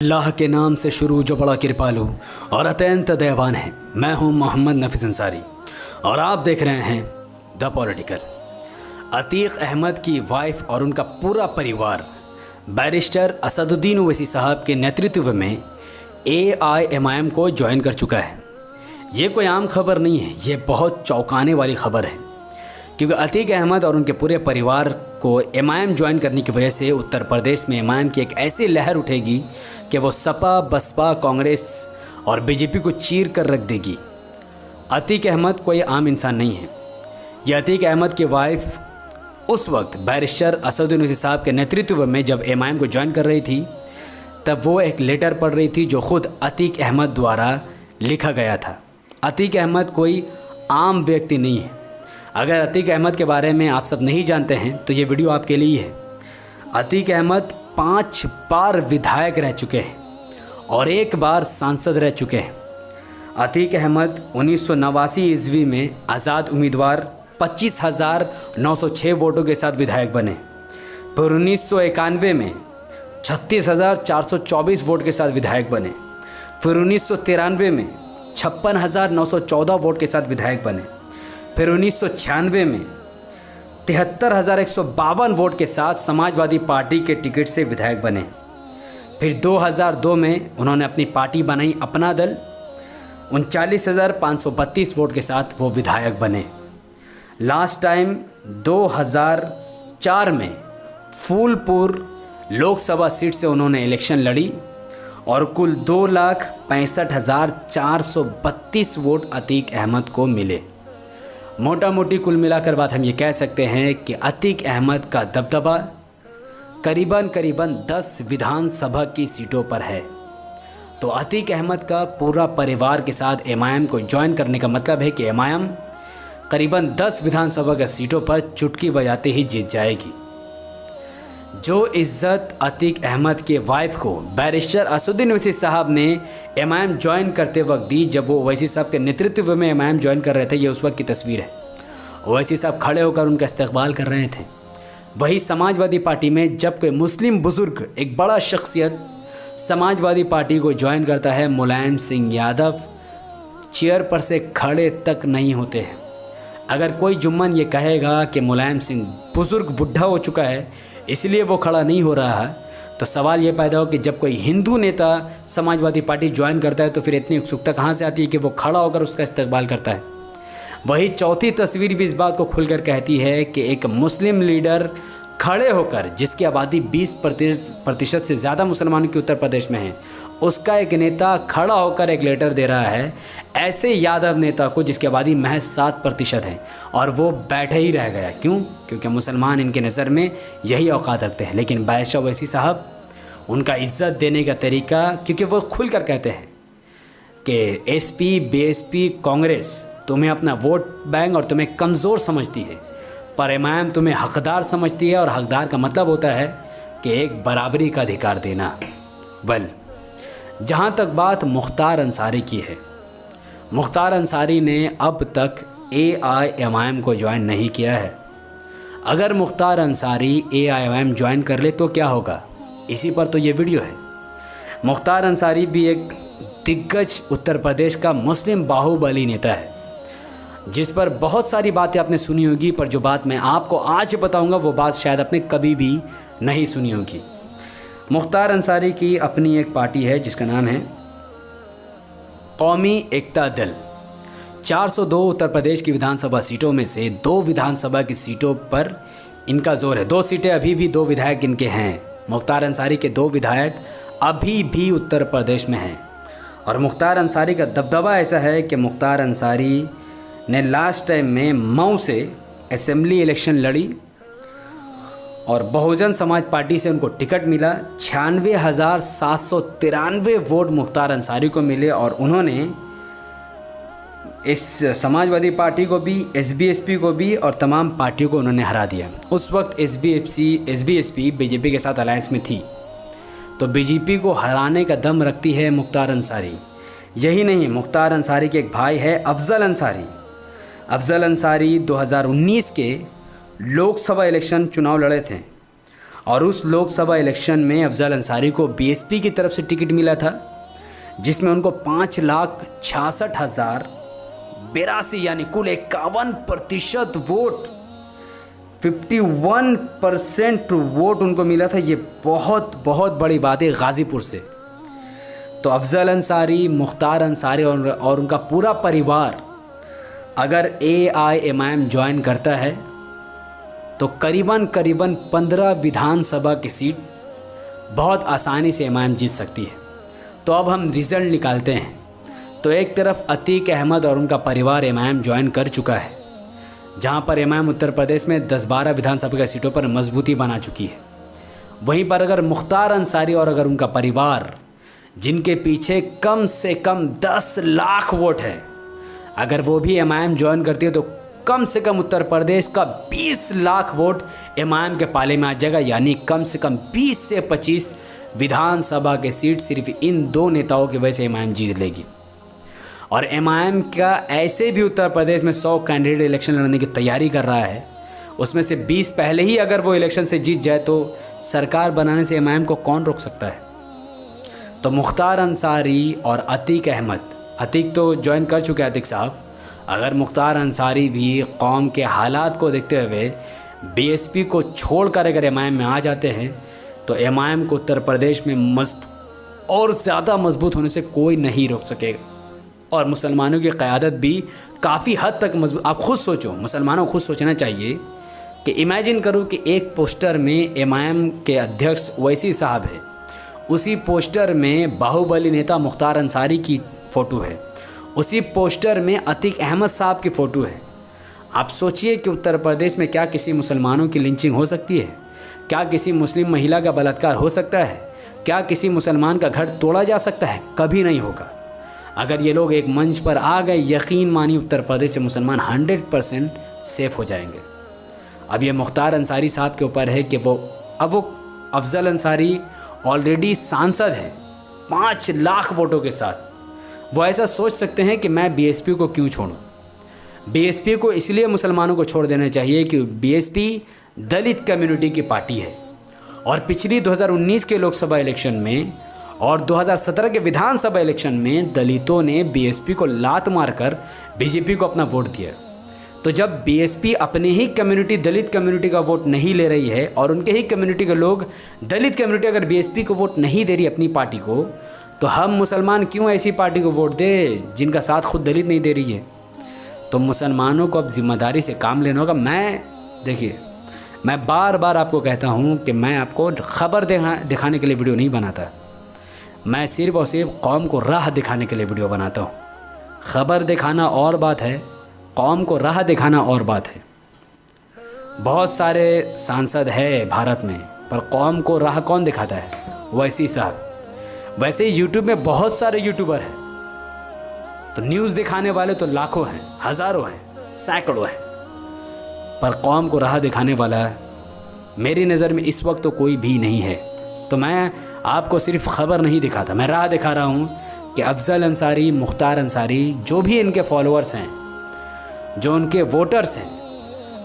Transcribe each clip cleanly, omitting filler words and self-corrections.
अल्लाह के नाम से शुरू जो बड़ा कृपालु और अत्यंत दयावान है। मैं हूं मोहम्मद नफीस अंसारी और आप देख रहे हैं द पॉलिटिकल। अतीक अहमद की वाइफ और उनका पूरा परिवार बैरिस्टर असदुद्दीन ओवैसी साहब के नेतृत्व में AIMIM को ज्वाइन कर चुका है। ये कोई आम खबर नहीं है, ये बहुत चौंकाने वाली खबर है, क्योंकि अतीक अहमद और उनके पूरे परिवार को MIM ज्वाइन करने की वजह से उत्तर प्रदेश में MIM की एक ऐसी लहर उठेगी कि वो सपा, बसपा, कांग्रेस और बीजेपी को चीर कर रख देगी। अतीक अहमद कोई आम इंसान नहीं है। ये अतीक अहमद की वाइफ उस वक्त बैरिस्टर असदुद्दीन ओवैसी साहब के नेतृत्व में जब MIM को ज्वाइन कर रही थी, तब वो एक लेटर पढ़ रही थी जो खुद अतीक अहमद द्वारा लिखा गया था। अतीक अहमद कोई आम व्यक्ति नहीं है। अगर अतीक अहमद के बारे में आप सब नहीं जानते हैं तो ये वीडियो आपके लिए है। अतीक अहमद 5 बार विधायक रह चुके हैं और 1 बार सांसद रह चुके हैं। अतीक अहमद 1989 ईस्वी में आज़ाद उम्मीदवार 25,906 वोटों के साथ विधायक बने। फिर 1991 में 36,424 वोट के साथ विधायक बने। फिर 1993 में 56,914 वोट के साथ विधायक बने। फिर 1996 में 73,152 वोट के साथ समाजवादी पार्टी के टिकट से विधायक बने। फिर 2002 में उन्होंने अपनी पार्टी बनाई अपना दल, 39,532 वोट के साथ वो विधायक बने। लास्ट टाइम 2004 में फूलपुर लोकसभा सीट से उन्होंने इलेक्शन लड़ी और कुल 2,65,432 वोट अतीक अहमद को मिले। मोटा मोटी कुल मिलाकर बात हम ये कह सकते हैं कि अतीक अहमद का दबदबा करीबन 10 विधानसभा की सीटों पर है। तो अतीक अहमद का पूरा परिवार के साथ MIM को ज्वाइन करने का मतलब है कि MIM करीबन 10 विधानसभा की सीटों पर चुटकी बजाते ही जीत जाएगी। जो इज़्ज़त अतीक अहमद के वाइफ को बैरिस्टर असदुद्दीन ओवैसी साहब ने MIM ज्वाइन करते वक्त दी, जब वो ओवैसी साहब के नेतृत्व में MIM ज्वाइन कर रहे थे, ये उस वक्त की तस्वीर है। ओवैसी साहब खड़े होकर उनका इस्तकबाल कर रहे थे। वही समाजवादी पार्टी में जब कोई मुस्लिम बुज़ुर्ग, एक बड़ा शख्सियत समाजवादी पार्टी को ज्वाइन करता है, मुलायम सिंह यादव चेयर पर से खड़े तक नहीं होते हैं। अगर कोई जुम्मन ये कहेगा कि मुलायम सिंह बुज़ुर्ग बुढ़ा हो चुका है इसलिए वो खड़ा नहीं हो रहा है, तो सवाल ये पैदा हो कि जब कोई हिंदू नेता समाजवादी पार्टी ज्वाइन करता है तो फिर इतनी उत्सुकता कहाँ से आती है कि वो खड़ा होकर उसका इस्तकबाल करता है। वही चौथी तस्वीर भी इस बात को खुलकर कहती है कि एक मुस्लिम लीडर खड़े होकर, जिसकी आबादी 20% से ज़्यादा मुसलमानों के उत्तर प्रदेश में है, उसका एक नेता खड़ा होकर एक लेटर दे रहा है ऐसे यादव नेता को जिसकी आबादी महज 7% है, और वो बैठे ही रह गया। क्यों? क्योंकि मुसलमान इनके नज़र में यही औकात रखते हैं। लेकिन बैरिस्टर ओवैसी साहब, उनका इज़्ज़त देने का तरीका, क्योंकि वो खुल कर कहते हैं कि SP, BSP, कांग्रेस तुम्हें अपना वोट बैंक और तुम्हें कमज़ोर समझती है, पर MIM तुम्हें हकदार समझती है, और हकदार का मतलब होता है कि एक बराबरी का अधिकार देना। जहाँ तक बात मुख्तार अंसारी की है, मुख्तार अंसारी ने अब तक AIMIM को ज्वाइन नहीं किया है। अगर मुख्तार अंसारी AIMIM ज्वाइन कर ले तो क्या होगा, इसी पर तो ये वीडियो है। मुख्तार अंसारी भी एक दिग्गज उत्तर प्रदेश का मुस्लिम बाहुबली नेता है, जिस पर बहुत सारी बातें आपने सुनी होगी, पर जो बात मैं आपको आज बताऊंगा वो बात शायद आपने कभी भी नहीं सुनी होगी। मुख्तार अंसारी की अपनी एक पार्टी है जिसका नाम है कौमी एकता दल। 402 उत्तर प्रदेश की विधानसभा सीटों में से 2 विधानसभा की सीटों पर इनका जोर है। 2 सीटें अभी भी 2 विधायक इनके हैं। मुख्तार अंसारी के 2 विधायक अभी भी उत्तर प्रदेश में हैं, और मुख्तार अंसारी का दबदबा ऐसा है कि मुख्तार अंसारी ने लास्ट टाइम में मऊ से असेंबली इलेक्शन लड़ी और बहुजन समाज पार्टी से उनको टिकट मिला। 96,793 वोट मुख्तार अंसारी को मिले, और उन्होंने इस समाजवादी पार्टी को भी, SBSP को भी, और तमाम पार्टियों को उन्होंने हरा दिया। उस वक्त SBSP बीजेपी के साथ अलायंस में थी, तो बीजेपी को हराने का दम रखती है मुख्तार अंसारी। यही नहीं, मुख्तार अंसारी के एक भाई है अफजल अंसारी। अफजल अंसारी 2019 के लोकसभा इलेक्शन चुनाव लड़े थे और उस लोकसभा इलेक्शन में अफजल अंसारी को बीएसपी की तरफ से टिकट मिला था, जिसमें उनको 5,66,082 यानी कुल 51% वोट, 51% वोट उनको मिला था। ये बहुत बहुत बड़ी बात है गाज़ीपुर से। तो अफजल अंसारी, मुख्तार अंसारी और उनका पूरा परिवार अगर AIMIM ज्वाइन करता है तो करीबन 15 विधानसभा की सीट बहुत आसानी से इमाम जीत सकती है। तो अब हम रिज़ल्ट निकालते हैं। तो एक तरफ अतीक अहमद और उनका परिवार इमाम ज्वाइन कर चुका है, जहां पर इमाम उत्तर प्रदेश में 10-12 विधानसभा की सीटों पर मजबूती बना चुकी है। वहीं पर अगर मुख्तार अंसारी और अगर उनका परिवार, जिनके पीछे कम से कम 10 लाख वोट है, अगर वो भी इमाम ज्वाइन करती है तो कम से कम उत्तर प्रदेश का 20 लाख वोट इमाम के पाले में आ जाएगा। यानी कम से कम 20 से 25 विधानसभा के सीट सिर्फ इन दो नेताओं की वजह से इमाम जीत लेगी। और इमाम का ऐसे भी उत्तर प्रदेश में 100 कैंडिडेट इलेक्शन लड़ने की तैयारी कर रहा है, उसमें से 20 पहले ही अगर वो इलेक्शन से जीत जाए तो सरकार बनाने से इमाम को कौन रोक सकता है। तो मुख्तार अंसारी और अतीक अहमद, अतीक तो ज्वाइन कर चुके हैं अतीक साहब, अगर मुख्तार अंसारी भी कौम के हालात को देखते हुए बीएसपी को छोड़कर अगर इमाम में आ जाते हैं तो इमाम को उत्तर प्रदेश में और ज़्यादा मजबूत होने से कोई नहीं रोक सकेगा। और मुसलमानों की क़यादत भी काफ़ी हद तक मजबूत। आप खुद सोचो, मुसलमानों को खुद सोचना चाहिए कि इमेजिन करो कि एक पोस्टर में इमाम के अध्यक्ष ओवैसी साहब है, उसी पोस्टर में बाहुबली नेता मुख्तार अंसारी की फ़ोटो है, उसी पोस्टर में अतीक अहमद साहब की फ़ोटो है। आप सोचिए कि उत्तर प्रदेश में क्या किसी मुसलमानों की लिंचिंग हो सकती है? क्या किसी मुस्लिम महिला का बलात्कार हो सकता है? क्या किसी मुसलमान का घर तोड़ा जा सकता है? कभी नहीं होगा। अगर ये लोग एक मंच पर आ गए, यकीन मानिए उत्तर प्रदेश से मुसलमान 100% सेफ हो जाएंगे। अब ये मुख्तार अंसारी साहब के ऊपर है कि वो अफजल अंसारी ऑलरेडी सांसद हैं 5 लाख वोटों के साथ। वो ऐसा सोच सकते हैं कि मैं बीएसपी को क्यों छोड़ूं। बीएसपी को इसलिए मुसलमानों को छोड़ देना चाहिए कि बीएसपी दलित कम्युनिटी की पार्टी है और पिछली 2019 के लोकसभा इलेक्शन में और 2017 के विधानसभा इलेक्शन में दलितों ने बीएसपी को लात मारकर बीजेपी को अपना वोट दिया। तो जब बीएसपी अपने ही कम्युनिटी, दलित कम्युनिटी का वोट नहीं ले रही है और उनके ही कम्युनिटी के लोग, दलित कम्युनिटी अगर बीएसपी को वोट नहीं दे रही अपनी पार्टी को, तो हम मुसलमान क्यों ऐसी पार्टी को वोट दे जिनका साथ खुद दलित नहीं दे रही है। तो मुसलमानों को अब जिम्मेदारी से काम लेना होगा। मैं बार बार आपको कहता हूँ कि मैं आपको खबर दिखाने के लिए वीडियो नहीं बनाता, मैं सिर्फ और सिर्फ कौम को राह दिखाने के लिए वीडियो बनाता हूँ। खबर दिखाना और बात है, कौम को राह दिखाना और बात है। बहुत सारे सांसद हैं भारत में, पर कौम को राह कौन दिखाता है? ओवैसी साहब। वैसे ही यूट्यूब में बहुत सारे यूट्यूबर हैं, तो न्यूज़ दिखाने वाले तो लाखों हैं, हज़ारों हैं, सैकड़ों हैं, पर कौम को राह दिखाने वाला मेरी नज़र में इस वक्त तो कोई भी नहीं है। तो मैं आपको सिर्फ खबर नहीं दिखाता, मैं राह दिखा रहा हूँ कि अफजल अंसारी, मुख्तार अंसारी, जो भी इनके फॉलोअर्स हैं, जो उनके वोटर्स हैं,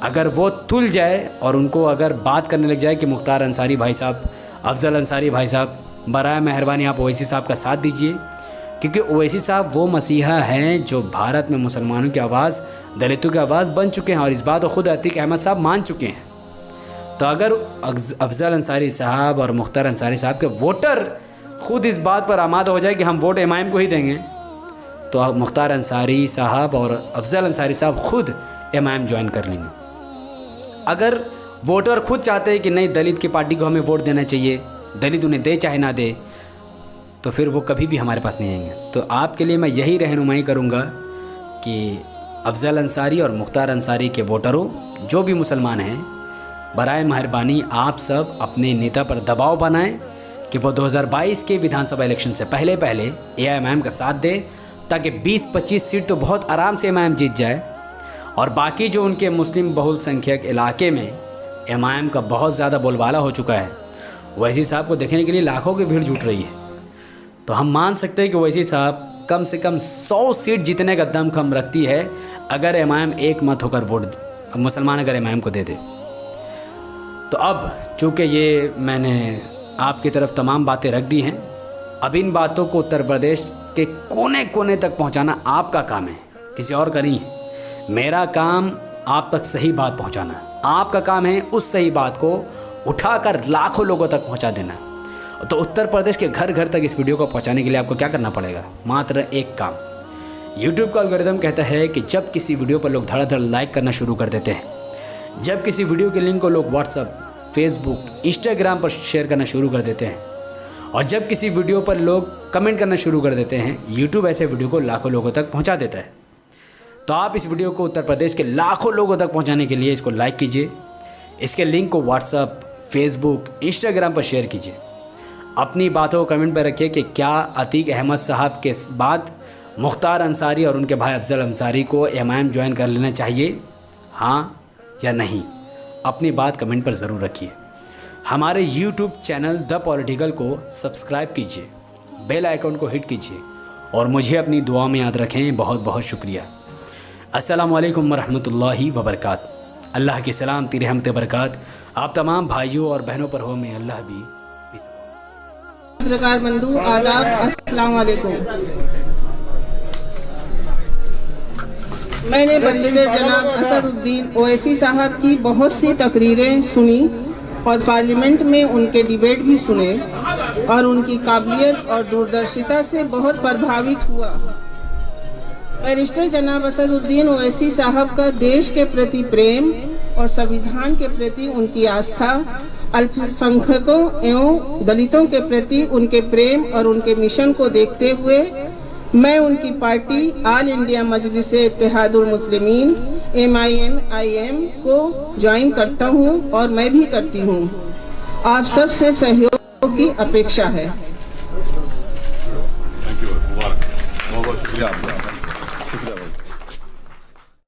अगर वो तुल जाए और उनको अगर बात करने लग जाए कि मुख्तार अंसारी भाई साहब, अफजल अंसारी भाई साहब, बराए मेहरबानी आप ओवैसी साहब का साथ दीजिए, क्योंकि ओवैसी साहब वो मसीहा हैं जो भारत में मुसलमानों की आवाज़, दलितों की आवाज़ बन चुके हैं और इस बात को खुद अतीक अहमद साहब मान चुके हैं। तो अगर अफजल अंसारी साहब और मुख्तार अंसारी साहब के वोटर खुद इस बात पर आमादा हो जाए कि हम वोट इमाम को ही देंगे, तो मुख्तार अंसारी साहब और अफजल अंसारी साहब खुद इमाम ज्वाइन कर लेंगे। अगर वोटर खुद चाहते हैं कि नहीं, दलित की पार्टी को हमें वोट देना चाहिए, दलित उन्हें दे चाहे ना दे, तो फिर वो कभी भी हमारे पास नहीं आएंगे। तो आपके लिए मैं यही रहनुमाई करूँगा कि अफजल अंसारी और मुख्तार अंसारी के वोटरों, जो भी मुसलमान हैं, बराए मेहरबानी आप सब अपने नेता पर दबाव बनाएं कि वो 2022 के विधानसभा इलेक्शन से पहले AIMIM का साथ दे, ताकि 20-25 सीट तो बहुत आराम से इमाम जीत जाए और बाकी जो उनके मुस्लिम बहुल संख्यक इलाके में इमाम का बहुत ज़्यादा बोलबाला हो चुका है, ओवैसी साहब को देखने के लिए लाखों की भीड़ जुट रही है। तो हम मान सकते हैं कि ओवैसी साहब कम से कम 100 सीट जीतने का दमखम रखती है अगर इमाम एक मत होकर वोट, मुसलमान अगर इमाम को दे दे। तो अब चूँकि ये मैंने आपकी तरफ तमाम बातें रख दी हैं, अब इन बातों को उत्तर प्रदेश के कोने कोने तक पहुंचाना आपका काम है, किसी और का नहीं है। मेरा काम आप तक सही बात पहुंचाना, आपका काम है उस सही बात को उठाकर लाखों लोगों तक पहुंचा देना। तो उत्तर प्रदेश के घर घर तक इस वीडियो को पहुंचाने के लिए आपको क्या करना पड़ेगा? मात्र एक काम। यूट्यूब का एल्गोरिथम कहता है कि जब किसी वीडियो पर लोग धड़ाधड़ लाइक करना शुरू कर देते हैं, जब किसी वीडियो के लिंक को लोग व्हाट्सएप, फेसबुक, इंस्टाग्राम पर शेयर करना शुरू कर देते हैं, और जब किसी वीडियो पर लोग कमेंट करना शुरू कर देते हैं, यूट्यूब ऐसे वीडियो को लाखों लोगों तक पहुंचा देता है। तो आप इस वीडियो को उत्तर प्रदेश के लाखों लोगों तक पहुंचाने के लिए इसको लाइक कीजिए, इसके लिंक को व्हाट्सएप, फेसबुक, इंस्टाग्राम पर शेयर कीजिए। अपनी बातों को कमेंट पर रखिए कि क्या अतीक अहमद साहब के बाद मुख्तार अंसारी और उनके भाई अफजल अंसारी को एमआईएम ज्वाइन कर लेना चाहिए, हाँ या नहीं। अपनी बात कमेंट पर ज़रूर रखिए। हमारे यूट्यूब चैनल द पॉलिटिकल को सब्सक्राइब कीजिए, बेल आइकन को हिट कीजिए और मुझे अपनी दुआ में याद रखें। बहुत बहुत शुक्रिया। अस्सलामु अलैकुम वरहमतुल्लाहि वबरकात। अल्लाह की सलाम, तेरी रहमत बरकात आप तमाम भाइयों और बहनों पर हो। में अल्लाह भी पत्रकार बंधु आदाब, अस्सलाम वालेकुम। मैंने बैरिस्टर जनाब असदुद्दीन ओवैसी साहब की बहुत सी तकरीरें सुनी और पार्लियामेंट में उनके डिबेट भी सुने और उनकी काबिलियत और दूरदर्शिता से बहुत प्रभावित हुआ। बैरिस्टर जनाब असदुद्दीन ओवैसी साहब का देश के प्रति प्रेम और संविधान के प्रति उनकी आस्था, अल्पसंख्यकों एवं दलितों के प्रति उनके प्रेम और उनके मिशन को देखते हुए मैं उनकी पार्टी ऑल इंडिया मजलिस इत्तेहादुल मुस्लिमीन MIM को ज्वाइन करता हूं और मैं भी करती हूं। आप सब से सहयोग की अपेक्षा है। Thank you. बहुत शुक्रिया।